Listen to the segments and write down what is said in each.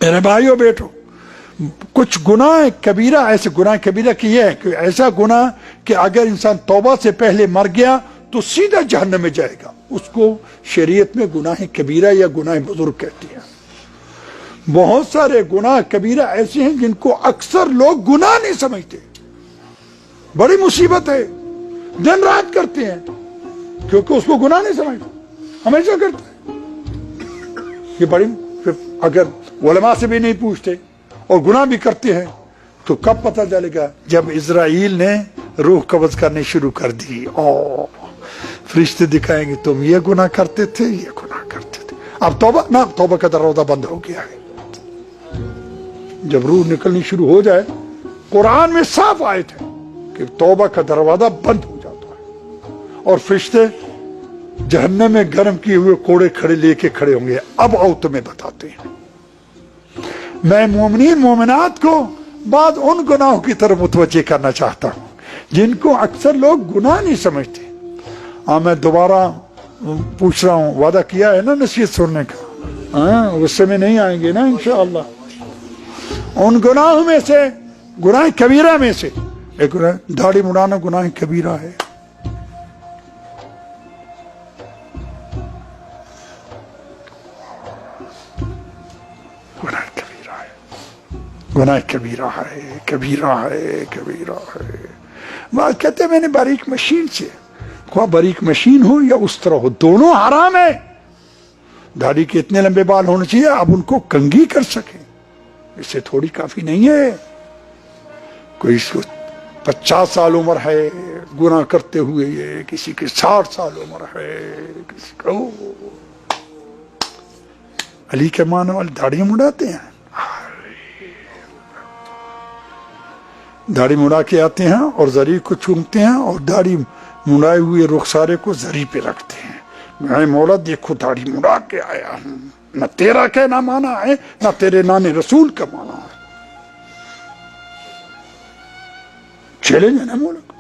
میرے भाइयों बेटो, कुछ गुनाह कबीरा, ऐसे गुनाह कबीरा की ये है कि ऐसा गुनाह कि अगर इंसान तौबा से पहले मर गया तो सीधा जहन्नम में जाएगा, उसको शरीयत में गुनाह कबीरा या गुनाह बुजुर्ग कहती है। बहुत सारे गुनाह कबीरा ऐसे हैं जिनको अक्सर लोग गुनाह नहीं समझते, बड़ी मुसीबत है, दिन रात करते हैं क्योंकि उसको गुनाह नहीं समझते, हमेशा करते हैं। ये बड़ी, फिर अगर उलमा से भी नहीं पूछते और गुनाह भी करते हैं तो कब पता चलेगा? जब इजराइल ने रूह कब्ज करनी शुरू कर दी, ओ फरिश्ते दिखाएंगे तुम ये गुनाह करते थे, ये गुनाह करते थे। अब तौबा ना, तौबा का दरवाजा बंद हो गया है। जब रूह निकलनी शुरू हो जाए, कुरान में साफ आयत है कि तौबा का दरवाजा बंद हो जाता है और फरिश्ते जहन्नम में गर्म किए हुए कोड़े खड़े लेके खड़े होंगे। अब आओ तुम्हें बताते हैं। मैं मोमिनीन मोमिनात को बाद उन गुनाहों की तरफ मुतवज्जे करना चाहता हूँ जिनको अक्सर लोग गुनाह नहीं समझते। मैं दोबारा पूछ रहा हूँ, वादा किया है ना नसीहत सुनने का, उससे में नहीं आएंगे ना इंशाअल्लाह। उन गुनाहों में से, गुनाह कबीरा में से एक गुनाह दाढ़ी मुड़ाना गुनाह कबीरा है। गुनाह कबीरा है, कबीरा है, कबीरा है। बात कहते हैं मैंने बारीक मशीन से, क्या बारीक मशीन हो या उस तरह हो, दोनों हराम है। दाढ़ी के इतने लंबे बाल होने चाहिए अब उनको कंघी कर सके, इससे थोड़ी काफी नहीं है। कोई इसको 50 साल उम्र है गुनाह करते हुए, ये किसी के 60 साल उम्र है, किसी को अली के माने वाले दाढ़ी मुड़ाते हैं, दाढ़ी मुड़ा के आते हैं और जरी को चूमते हैं और दाढ़ी मुड़ाए हुए रुखसारे को जरी पे रखते हैं। मैं मौला देखो दाढ़ी मुड़ा के आया हूं, न तेरा कहना माना है न तेरे नाने रसूल का माना है। चैलेंज है ना मौला को।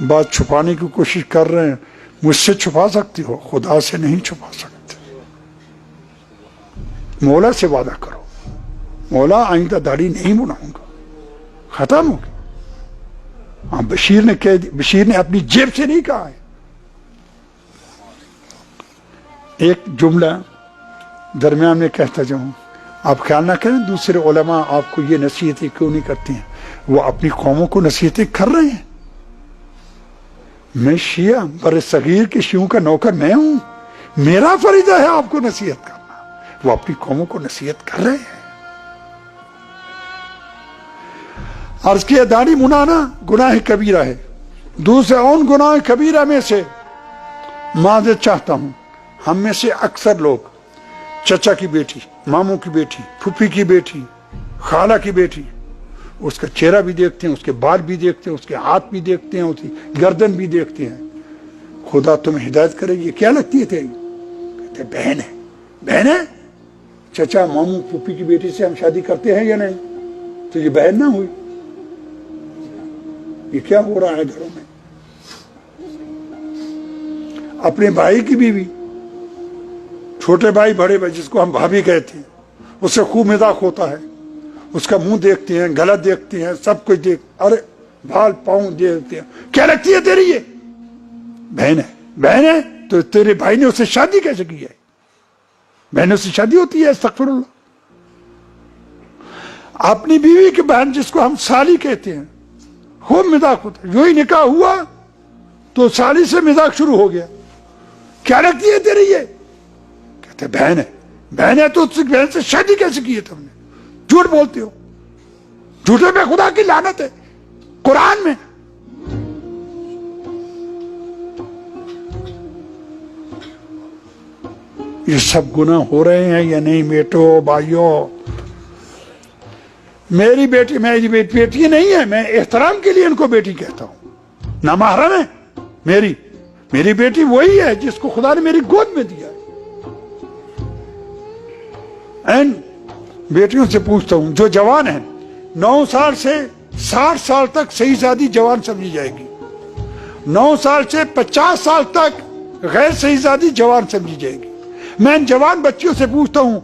बात छुपाने की कोशिश कर रहे हैं, मुझसे छुपा सकती हो, खुदा से नहीं छुपा सकते। मौला से वादा करो, मौला आइंदा दाढ़ी नहीं मुड़ाऊंगा, खत्म हो गया। हाँ, बशीर ने कह दी, बशीर ने अपनी जेब से नहीं कहा है। एक जुमला दरमियान में कहता जाऊं, आप ख्याल ना करें दूसरे उलमा आपको ये नसीहतें क्यों नहीं करते हैं, वो अपनी कौमों को नसीहतें कर रहे हैं। मैं शिया बर सगीर के शियों का नौकर मैं हूं, मेरा फरीदा है आपको नसीहत करना, वो अपनी कौमों को नसीहत कर रहे हैं। अर्ज किया दाढ़ी मुड़ाना गुनाह कबीरा है। दूसरे उन गुनाह कबीरा में से माज़रत चाहता हूं, हम में से अक्सर लोग चचा की बेटी, मामू की बेटी, फूफी की बेटी, खाला की बेटी, उसका चेहरा भी देखते हैं, उसके बाल भी देखते हैं, उसके हाथ भी देखते हैं, उसकी गर्दन भी देखते हैं। खुदा तुम्हें हिदायत करेगी, ये क्या लगती है तेरी? कहते बहन है। बहन है? चचा मामू फूफी की बेटी से हम शादी करते हैं या नहीं? तो ये बहन ना हुई? ये क्या हो रहा है घरों में? अपने भाई की बीवी, छोटे भाई बड़े भाई जिसको हम भाभी कहते हैं, उससे खूब मजाक होता है, उसका मुंह देखते हैं, गला देखते हैं, सब कुछ देख, अरे बाल पाँव देखते हैं। क्या लगती है तेरी ये? बहन है। बहन है तो तेरे भाई ने उससे शादी कैसे की है? बहनों से शादी होती है? अस्तगफिरुल्लाह। अपनी बीवी की बहन जिसको हम साली कहते हैं, खूब मजाक होता है। जो ही निकाह हुआ तो साली से मजाक शुरू हो गया। क्या लगती है तेरी ये? कहते बहन है। बहन है तो उससे बहन से शादी कैसे की है तुमने? झूठ बोलते हो, झूठे में खुदा की लानत है कुरान में। ये सब गुनाह हो रहे हैं या नहीं बेटो भाइयों? मेरी बेटी बेटी नहीं है, मैं एहतराम के लिए इनको बेटी कहता हूं। नामहरम है मेरी बेटी वही है जिसको खुदा ने मेरी गोद में दिया है। एंड बेटियों से पूछता हूं जो जवान है, 9 साल से 60 साल तक सही शादी जवान समझी जाएगी, 9 साल से 50 साल तक गैर सही शादी जवान समझी जाएगी। میں ان جوان بچیوں سے پوچھتا ہوں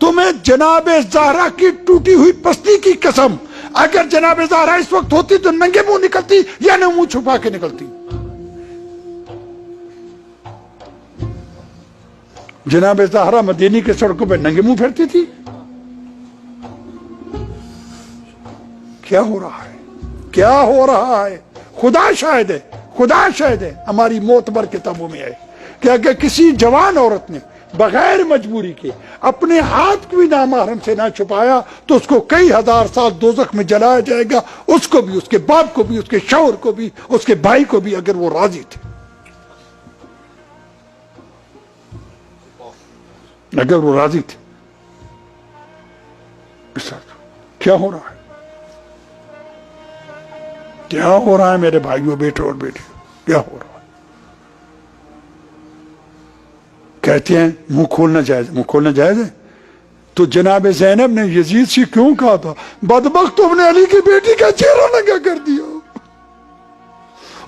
تمہیں جناب زہرا کی ٹوٹی ہوئی پستی کی قسم، اگر جناب زہرا اس وقت ہوتی تو ننگے منہ نکلتی یا نہ منہ چھپا کے نکلتی؟ جناب زہرا مدینے کے سڑکوں پہ ننگے منہ پھرتی تھی؟ کیا ہو رہا ہے؟ کیا ہو رہا ہے؟ خدا شاہد ہے، خدا شاہد ہے، ہماری معتبر کتابوں میں ہے کہ اگر کسی جوان عورت نے بغیر مجبوری کے اپنے ہاتھ کو بھی نامحرم سے نہ چھپایا تو اس کو کئی ہزار سال دوزخ میں جلایا جائے گا، اس کو بھی، اس کے باپ کو بھی، اس کے شوہر کو بھی، اس کے بھائی کو بھی، اگر وہ راضی تھے، اگر وہ راضی تھے۔ کیا ہو رہا ہے؟ کیا ہو رہا ہے میرے بھائیوں، بیٹے اور بیٹے؟ کیا ہو رہا ہے؟ کہتے ہیں منہ کھولنا جائز، منہ کھولنا جائز ہے؟ تو جناب زینب نے یزید سے کیوں کہا تھا بدبخت تم نے علی کی بیٹی کا چہرہ ننگا کر دیا؟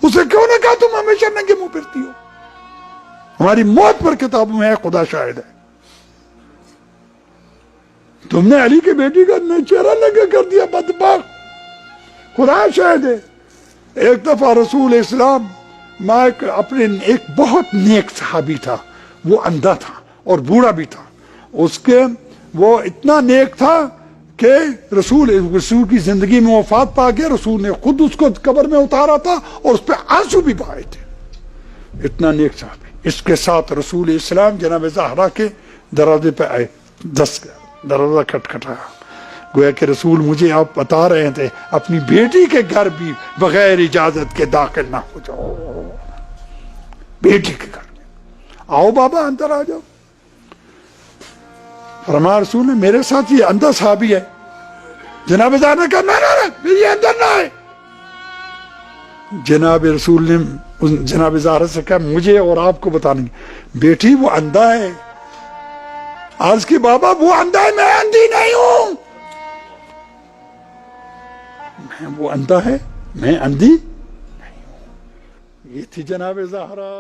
اسے کیوں نہ کہا تم ہمیشہ ننگے منہ پھرتی ہو؟ ہماری موت پر کتابوں میں ہے، خدا شاہد ہے، تم نے علی کی بیٹی کا چہرہ ننگا کر دیا، بدبخت، خدا شاہد ہے۔ ایک دفعہ رسول اسلام اپنے ایک بہت نیک صحابی تھا، وہ اندھا تھا اور بوڑھا بھی تھا، اس کے وہ اتنا نیک تھا کہ رسول کی زندگی میں وفات پا گیا، رسول نے خود اس کو قبر میں اتارا تھا اور اس پہ آنسو بھی بہائے تھے، اتنا نیک صحابی۔ اس کے ساتھ رسول اسلام جناب زہرا کے دروازے پہ آئے، دروازہ کھٹکھٹایا، گویا کہ رسول مجھے آپ بتا رہے تھے اپنی بیٹی کے گھر بھی بغیر اجازت کے داخل نہ ہو جاؤ، بیٹی کے گھر میں آؤ بابا اندر آ جاؤ۔ فرمایا رسول نے میرے ساتھ یہ اندھا صحابی ہے، جناب زہرا نے کہا نہ یہ اندر نہ آئے۔ جناب رسول نے جناب زہرا سے کہا مجھے اور آپ کو بتانے بیٹی وہ اندھا ہے۔ آج کی بابا وہ اندھا ہے، میں اندھی نہیں ہوں، وہ اندھا ہے، میں اندھی نہیں ہوں۔ یہ تھی جناب زہرا۔